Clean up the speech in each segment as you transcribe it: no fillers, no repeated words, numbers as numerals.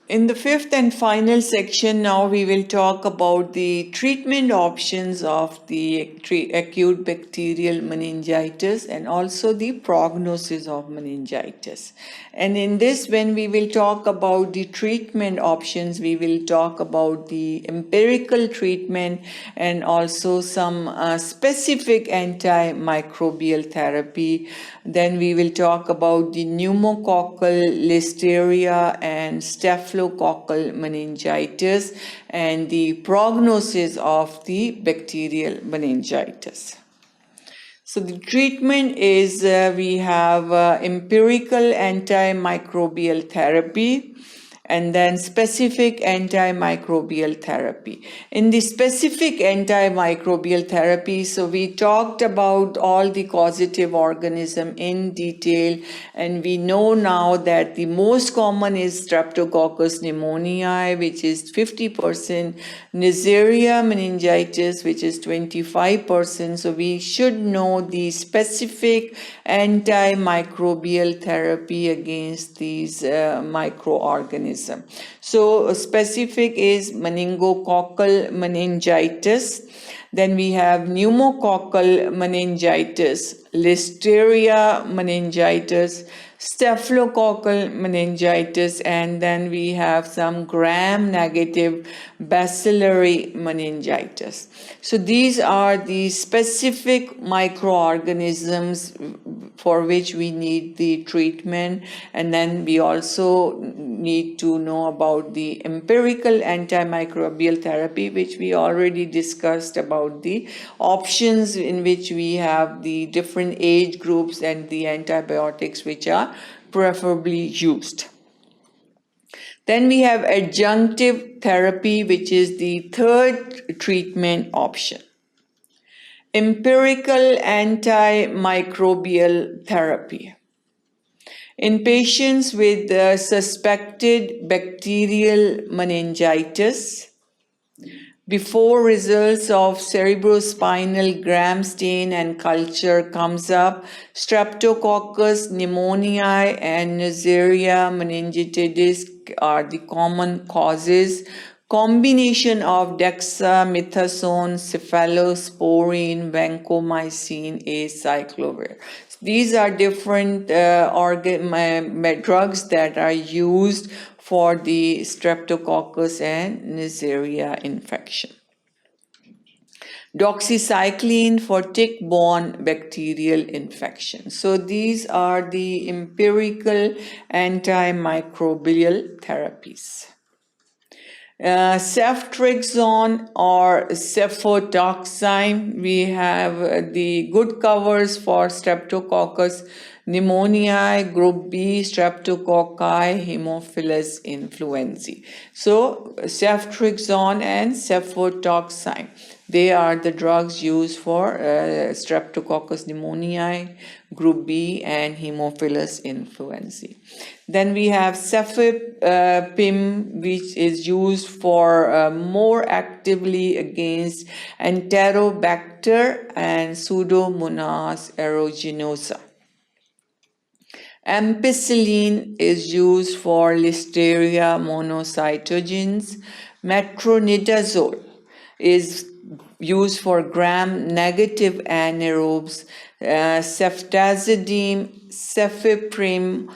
In the fifth and final section, now we will talk about the treatment options of the acute bacterial meningitis and also the prognosis of meningitis. And in this, when we will talk about the treatment options, we will talk about the empirical treatment and also some specific antimicrobial therapy. Then we will talk about the pneumococcal, listeria, and staphylococcal meningitis and the prognosis of the bacterial meningitis. So the treatment is we have empirical antimicrobial therapy and then specific antimicrobial therapy. In the specific antimicrobial therapy, so we talked about all the causative organism in detail, and we know now that the most common is Streptococcus pneumoniae, which is 50%, Neisseria meningitis, which is 25%. So we should know the specific antimicrobial therapy against these microorganisms. So specific is meningococcal meningitis. Then we have pneumococcal meningitis, listeria meningitis, staphylococcal meningitis, and then we have some gram-negative bacillary meningitis. So these are the specific microorganisms for which we need the treatment, and then we also need to know about the empirical antimicrobial therapy, which we already discussed about the options in which we have the different age groups and the antibiotics which are preferably used. Then we have adjunctive therapy, which is the third treatment option. Empirical antimicrobial therapy. In patients with suspected bacterial meningitis, before results of cerebrospinal gram stain and culture comes up, Streptococcus pneumoniae and Neisseria meningitidis are the common causes. Combination of dexamethasone, cephalosporin, vancomycin, acyclovir. These are different drugs that are used for the Streptococcus and Neisseria infection. Doxycycline for tick-borne bacterial infection. So these are the empirical antimicrobial therapies. Ceftriaxone or cefotaxime, we have the good covers for Streptococcus pneumoniae, group B, Streptococci, Haemophilus influenzae. So ceftriaxone and cefotaxime, they are the drugs used for Streptococcus pneumoniae, group B, and Haemophilus influenzae. Then we have cefepime, which is used for more actively against Enterobacter and Pseudomonas aeruginosa. Ampicillin is used for Listeria monocytogenes. Metronidazole is used for gram-negative anaerobes. Ceftazidime, cefepime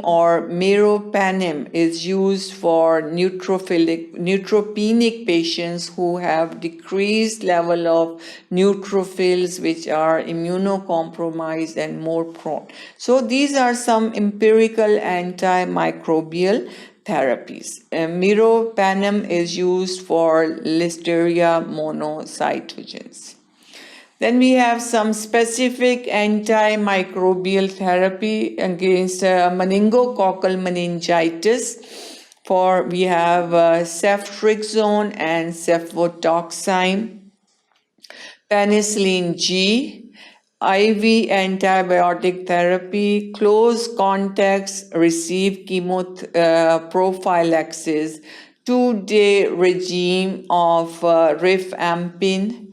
or meropenem is used for neutropenic patients who have decreased level of neutrophils, which are immunocompromised and more prone. So these are some empirical antimicrobial therapies. Meropenem is used for Listeria monocytogenes. Then we have some specific antimicrobial therapy against meningococcal meningitis. We have ceftriaxone and cefotaxime, penicillin G, IV antibiotic therapy, close contacts receive chemoprophylaxis, 2-day regime of rifampin.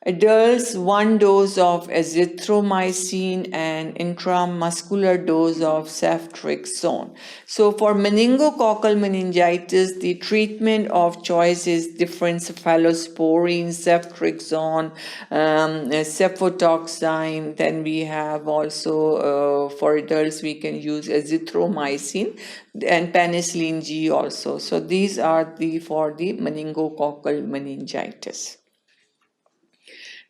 Adults, 1 dose of azithromycin and intramuscular dose of ceftriaxone. So for meningococcal meningitis, the treatment of choice is different cephalosporin, ceftriaxone, cefotoxime. Then we have also for adults we can use azithromycin and penicillin G also. So these are the for the meningococcal meningitis.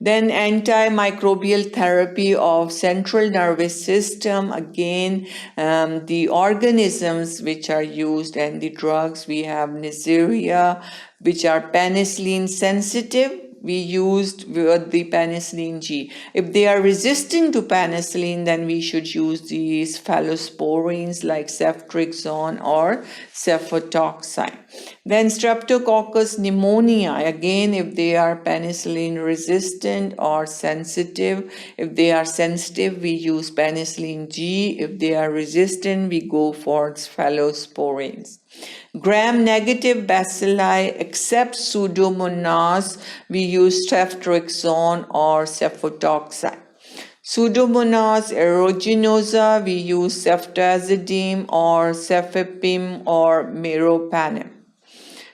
Then antimicrobial therapy of central nervous system. Again, the organisms which are used and the drugs, we have Neisseria, which are penicillin sensitive. We used with the penicillin G. If they are resistant to penicillin, then we should use these cephalosporins like ceftriaxone or cefotoxime. Then streptococcus pneumonia, again, if they are penicillin resistant or sensitive. If they are sensitive, we use penicillin G. If they are resistant, we go for cephalosporins. Gram-negative bacilli, except Pseudomonas, we use ceftriaxone or cefotoxime. Pseudomonas aeruginosa, we use ceftazidime or cefepime or meropenem.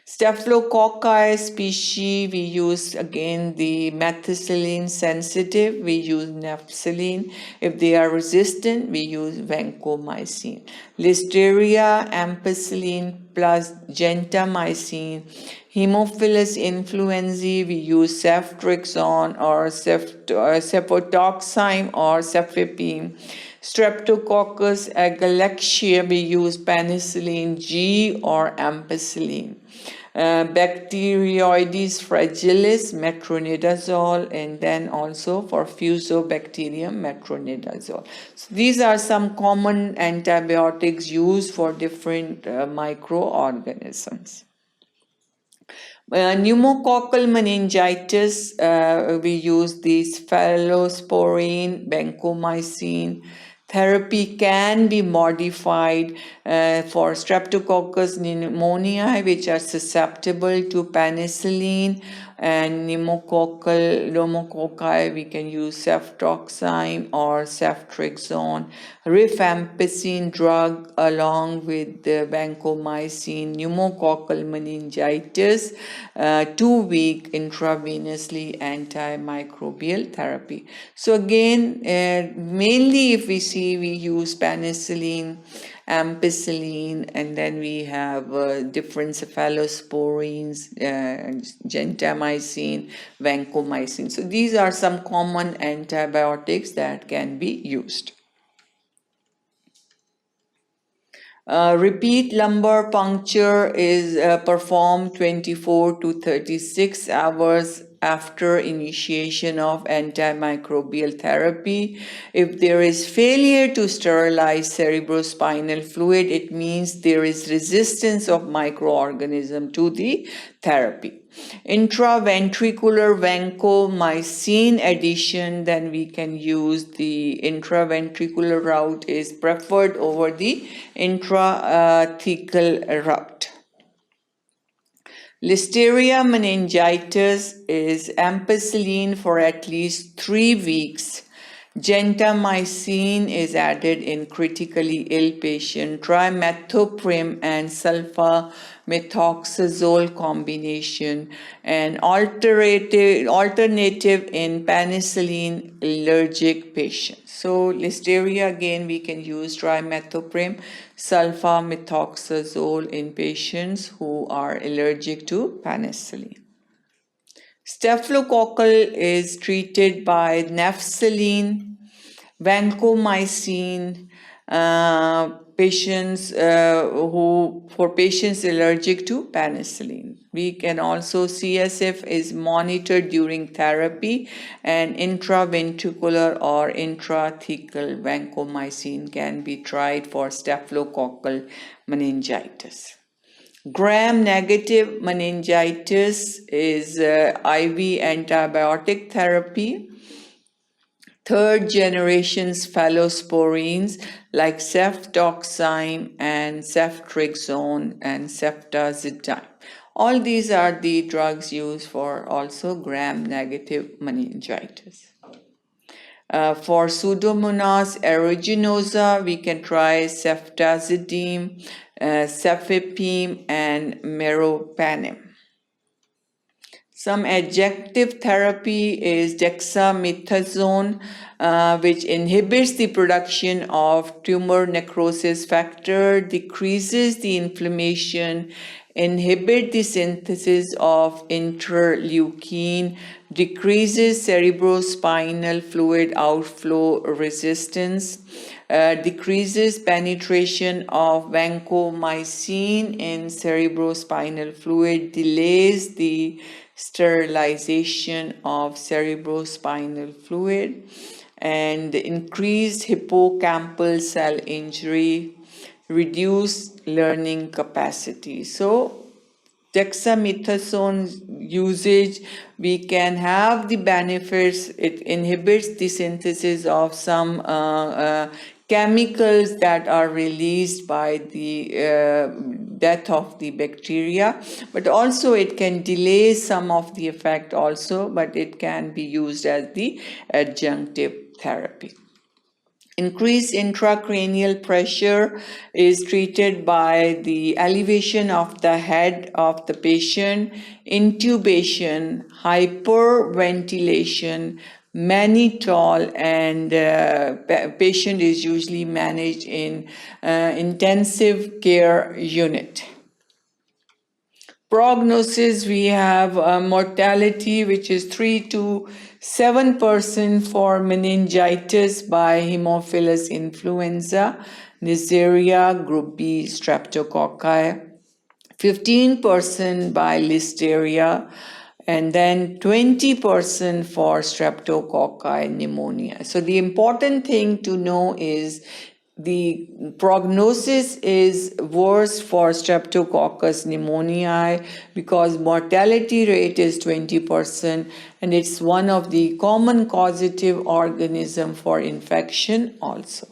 Staphylococci species, we use again the methicillin sensitive, we use nafcillin. If they are resistant, we use vancomycin. Listeria, ampicillin plus gentamicin. Haemophilus influenzae, we use ceftriaxone or cefotoxime or cefepime. Streptococcus agalactiae, we use penicillin G or ampicillin. Bacteroides fragilis, metronidazole, and then also for Fusobacterium, metronidazole. So these are some common antibiotics used for different microorganisms. Pneumococcal meningitis, we use these cephalosporin, vancomycin. Therapy can be modified for streptococcus pneumoniae, which are susceptible to penicillin, and pneumococci, we can use ceftoxime or ceftriaxone. Rifampicin drug along with the vancomycin. Pneumococcal meningitis, 2-week intravenously antimicrobial therapy. So again, mainly if we see, we use penicillin, ampicillin, and then we have different cephalosporins, gentamicin, vancomycin. So these are some common antibiotics that can be used. Repeat lumbar puncture is performed 24 to 36 hours after initiation of antimicrobial therapy. If there is failure to sterilize cerebrospinal fluid, it means there is resistance of microorganism to the therapy. Intraventricular vancomycin addition, then we can use the intraventricular route is preferred over the intrathecal route. Listeria meningitis is ampicillin for at least 3 weeks. Gentamicin is added in critically ill patient. Trimethoprim and sulfamethoxazole combination, and alternative in penicillin allergic patients. So listeria, again, we can use trimethoprim, sulfamethoxazole in patients who are allergic to penicillin. Staphylococcal is treated by nafcillin, vancomycin, for patients allergic to penicillin. We can also, CSF is monitored during therapy, and intraventricular or intrathecal vancomycin can be tried for staphylococcal meningitis. Gram-negative meningitis is IV antibiotic therapy. Third generation cephalosporins like ceftoxime and ceftriaxone and ceftazidime. All these are the drugs used for also gram-negative meningitis. For Pseudomonas aeruginosa, we can try ceftazidime, cefepime, and meropenem. Some adjunctive therapy is dexamethasone, which inhibits the production of tumor necrosis factor, decreases the inflammation, inhibit the synthesis of interleukin, decreases cerebrospinal fluid outflow resistance, decreases penetration of vancomycin in cerebrospinal fluid, delays the sterilization of cerebrospinal fluid, and increased hippocampal cell injury, reduced learning capacity. So dexamethasone usage, we can have the benefits. It inhibits the synthesis of some chemicals that are released by the death of the bacteria, but also it can delay some of the effect also, but it can be used as the adjunctive therapy. Increased intracranial pressure is treated by the elevation of the head of the patient, intubation, hyperventilation, mannitol, and patient is usually managed in intensive care unit. Prognosis, we have mortality, which is 3 to 7% for meningitis by Haemophilus influenza, Neisseria, group B, streptococci, 15% by Listeria, and then 20% for streptococci pneumonia. So the important thing to know is the prognosis is worse for streptococcus pneumoniae because mortality rate is 20% and it's one of the common causative organism for infection also.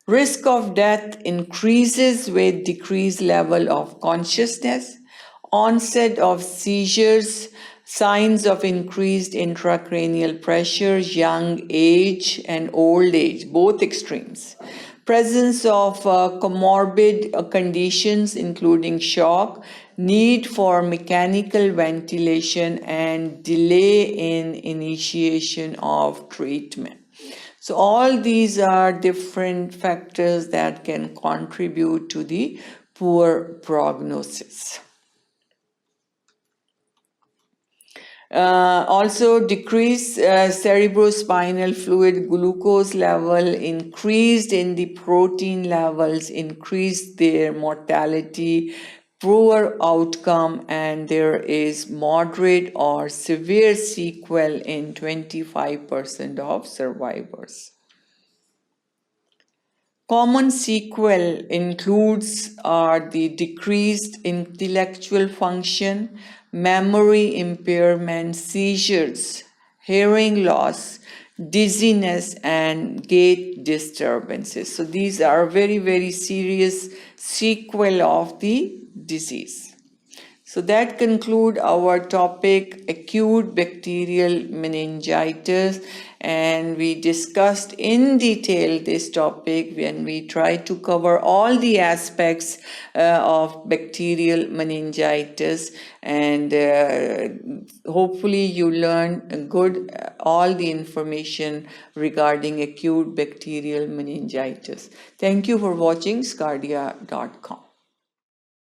Risk of death increases with decreased level of consciousness, onset of seizures, signs of increased intracranial pressure, young age and old age, both extremes. Presence of comorbid conditions including shock, need for mechanical ventilation and delay in initiation of treatment. So all these are different factors that can contribute to the poor prognosis. Also decreased cerebrospinal fluid glucose level, increased in the protein levels, increased their mortality, poor outcome, and there is moderate or severe sequel in 25% of survivors. Common sequel includes the decreased intellectual function, memory impairment, seizures, hearing loss, dizziness, and gait disturbances. So these are very, very serious sequel of the disease. So that concludes our topic, acute bacterial meningitis, and we discussed in detail this topic when we tried to cover all the aspects of bacterial meningitis, and hopefully you learned all the information regarding acute bacterial meningitis. Thank you for watching sqadia.com.